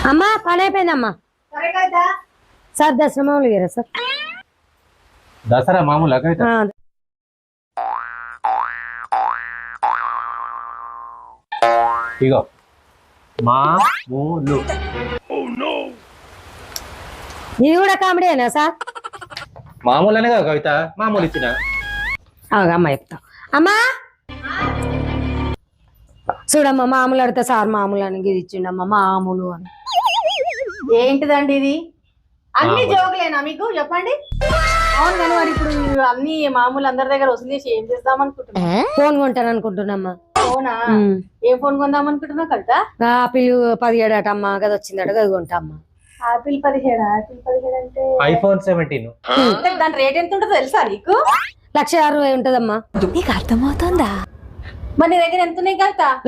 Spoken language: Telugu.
అమ్మా పని అయిపోయిందమ్మా. సార్ దసరా మామూలు ఇయ్యరా సార్? దసరా మామూలు కవిత. ఇగో మామూలు. ఇది కూడా కామెడీనా సార్? మామూలు అనే కదా కవిత, మామూలు ఇచ్చిన. అమ్మ చెప్తా. అమ్మా చూడమ్మా, మామూలు అడితే సార్ మామూలు అని ఇది ఇచ్చిండమ్మా మామూలు అని. ఏంటిదండి ఇది? అన్ని జోకులేనా మీకు? చెప్పండి. అవును కానీ మరి ఇప్పుడు మీరు అన్ని మామూలు అందరి దగ్గర వసూలు చేసి ఏం చేద్దాం అనుకుంటున్నా? ఫోన్ కొంటాను అనుకుంటున్నామ్మా. అవునా? ఏం ఫోన్ కొందాం అనుకుంటున్నా కవిత? ఆపిల్ 17 అట అమ్మా, గది వచ్చిందట, గది కొంటా అమ్మా. ఆపిల్ 17? ఆపిల్ 17 అంటే ఐఫోన్ 17. దాని రేట్ ఎంత ఉంటుందో తెలుసా నీకు? 1,60,000 ఉంటదమ్మా. నీకు అర్థమవుతుందా? మరి నీ దగ్గర ఎంత ఉన్నాయి కవిత?